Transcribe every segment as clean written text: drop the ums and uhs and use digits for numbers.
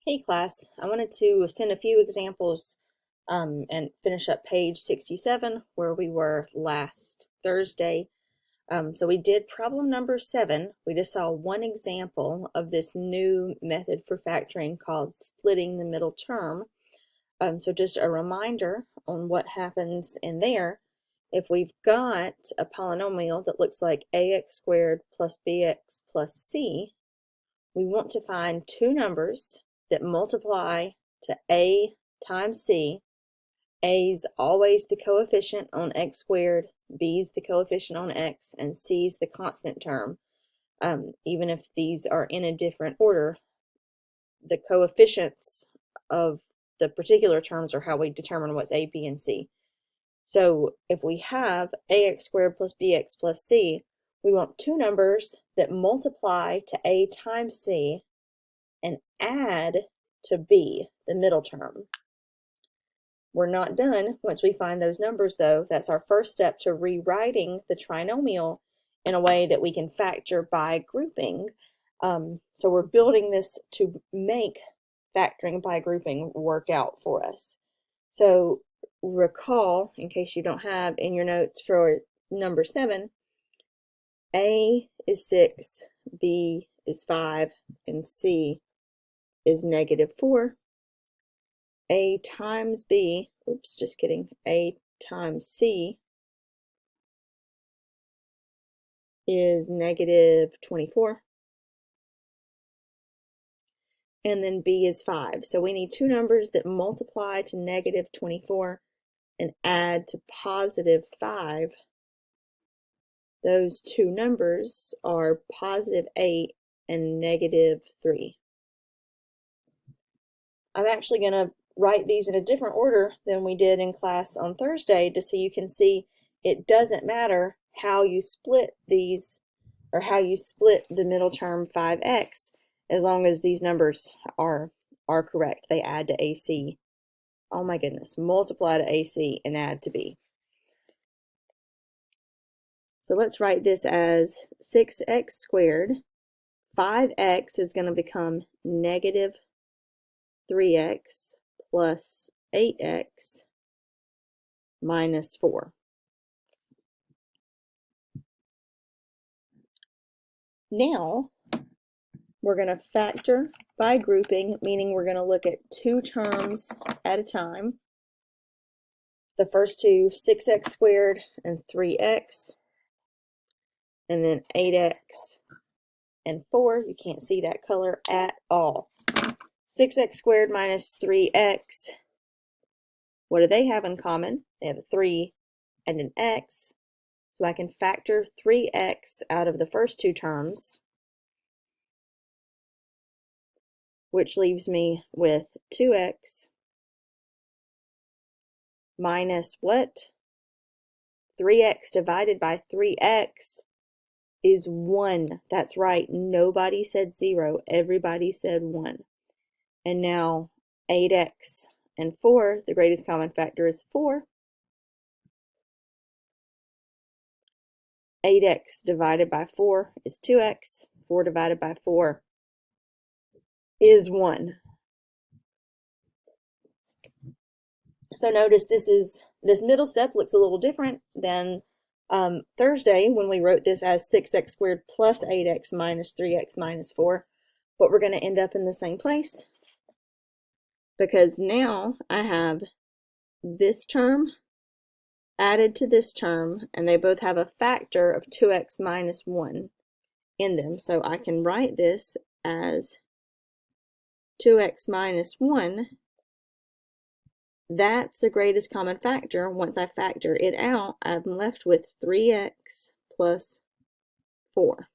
Hey class, I wanted to send a few examples and finish up page 67 where we were last Thursday. So we did problem number 7. We just saw one example of this new method for factoring called splitting the middle term. So just a reminder on what happens in there. If we've got a polynomial that looks like ax squared plus bx plus c, we want to find two numbers that multiply to a times c. A's always the coefficient on x squared, b's the coefficient on x, and c's the constant term. Even if these are in a different order, the coefficients of the particular terms are how we determine what's a, b, and c. So if we have ax squared plus bx plus c, we want two numbers that multiply to a times c and add to b, the middle term. We're not done once we find those numbers, though. That's our first step to rewriting the trinomial in a way that we can factor by grouping. So we're building this to make factoring by grouping work out for us. So recall, in case you don't have in your notes for number 7, a is 6, b is 5, and c is -4. A times b, oops, just kidding, a times c is -24. And then b is 5. So we need two numbers that multiply to -24 and add to +5. Those two numbers are +8 and -3. I'm actually going to write these in a different order than we did in class on Thursday, just so you can see it doesn't matter how you split these or how you split the middle term 5x, as long as these numbers are correct. They add to AC. Oh my goodness, multiply to AC and add to B. So let's write this as 6x squared. 5x is going to become -3x plus 8x minus 4. Now, we're going to factor by grouping, meaning we're going to look at two terms at a time. The first two, 6x squared and 3x, and then 8x and 4. You can't see that color at all. 6x squared minus 3x, what do they have in common? They have a 3 and an x. So I can factor 3x out of the first two terms, which leaves me with 2x minus what? 3x divided by 3x is 1. That's right. Nobody said 0. Everybody said 1. And now 8x and 4, the greatest common factor is 4. 8x divided by 4 is 2x. 4 divided by 4 is 1. So notice this middle step looks a little different than Thursday when we wrote this as 6x squared plus 8x minus 3x minus 4. But we're going to end up in the same place, because now I have this term added to this term, and they both have a factor of 2x minus 1 in them. So I can write this as 2x minus 1. That's the greatest common factor. Once I factor it out, I'm left with 3x plus 4.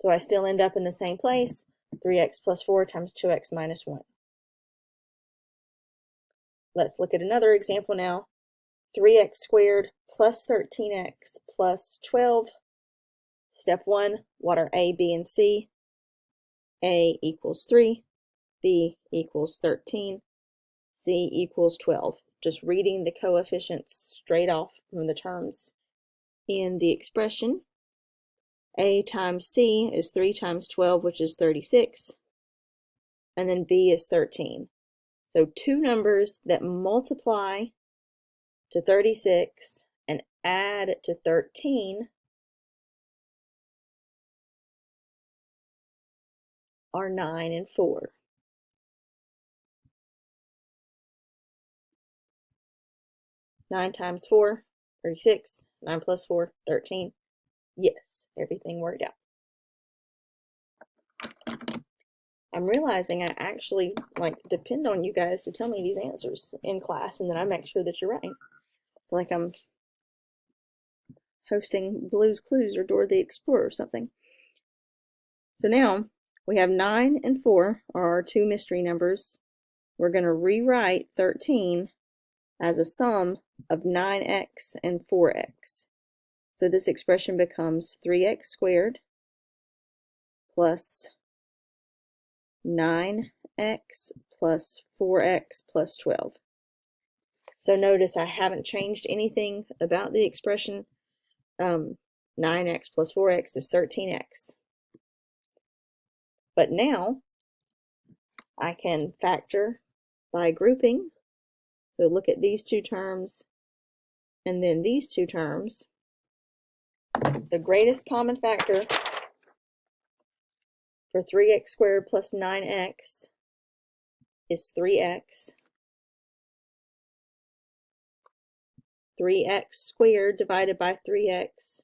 So I still end up in the same place, 3x plus 4 times 2x minus 1. Let's look at another example now. 3x squared plus 13x plus 12. Step 1, what are a, b, and c? A equals 3, b equals 13, c equals 12. Just reading the coefficients straight off from the terms in the expression. A times c is 3 times 12, which is 36. and then b is 13. So two numbers that multiply to 36 and add to 13 are 9 and 4. Nine times 4, 36. 9 plus 4, 13. Yes, everything worked out. I'm realizing I actually depend on you guys to tell me these answers in class, and then I make sure that you're right. Like I'm hosting Blue's Clues or Dora the Explorer or something. So now we have 9 and 4 are our two mystery numbers. We're going to rewrite 13 as a sum of 9x and 4x. So this expression becomes 3x squared plus 9x plus 4x plus 12. So notice I haven't changed anything about the expression. 9x plus 4x is 13x. But now I can factor by grouping. So look at these two terms and then these two terms. The greatest common factor for 3x squared plus 9x is 3x. 3x squared divided by 3x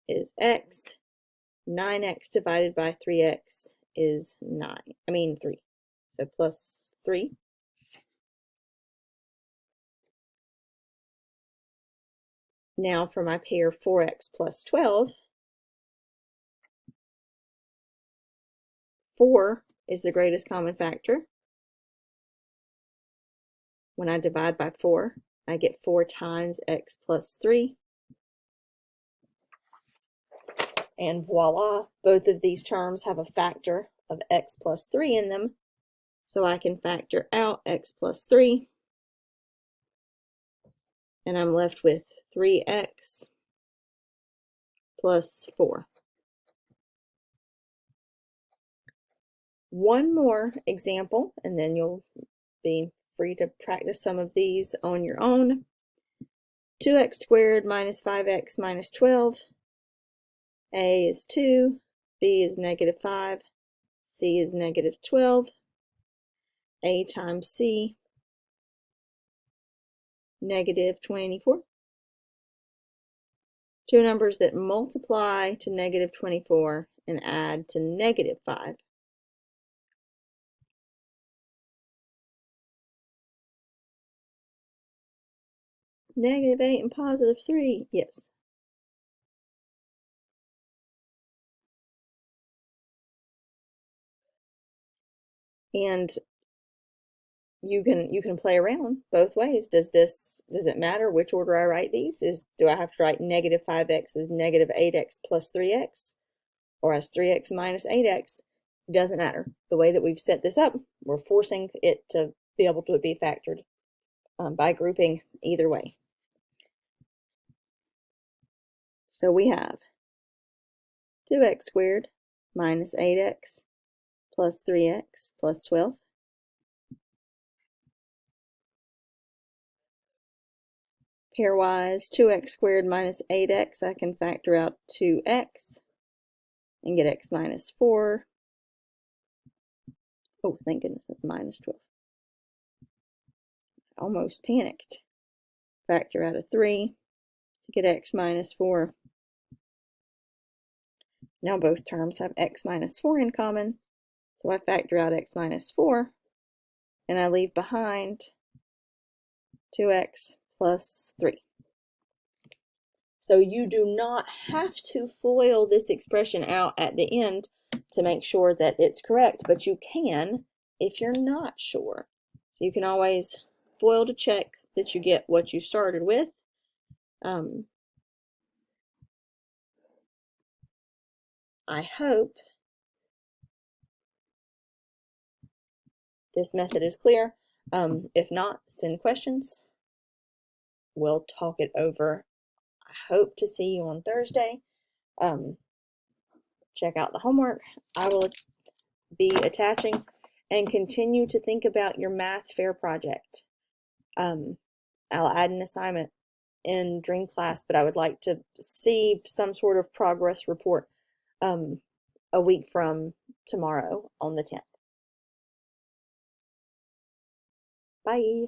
is x. 9x divided by 3x is 3. So plus 3. Now for my pair 4x plus 12, 4 is the greatest common factor. When I divide by 4, I get 4 times x plus 3. And voila, both of these terms have a factor of x plus 3 in them. So I can factor out x plus 3. And I'm left with 3x plus 4. One more example, and then you'll be free to practice some of these on your own. 2x squared minus 5x minus 12. A is 2, B is negative 5, C is negative 12. A times C, negative 24. Two numbers that multiply to negative 24 and add to negative 5. Negative 8 and positive 3, yes. And you can play around both ways. Does it matter which order I write these? Do I have to write negative 5x as negative 8x plus 3x or as 3x minus 8x? It doesn't matter. The way that we've set this up, we're forcing it to be able to be factored by grouping either way. So we have 2x squared minus 8x plus 3x plus 12. Pairwise, 2x squared minus 8x, I can factor out 2x and get x minus 4. Oh, thank goodness, that's minus 12. Almost panicked. Factor out a 3 to get x minus 4. Now both terms have x minus 4 in common, so I factor out x minus 4, and I leave behind 2x plus 3. So you do not have to FOIL this expression out at the end to make sure that it's correct, but you can if you're not sure. So you can always FOIL to check that you get what you started with. I hope this method is clear. If not, send questions. We'll talk it over. I hope to see you on Thursday. Check out the homework. I will be attaching and continue to think about your math fair project. I'll add an assignment in Dream class, but I would like to see some sort of progress report a week from tomorrow on the 10th. Bye.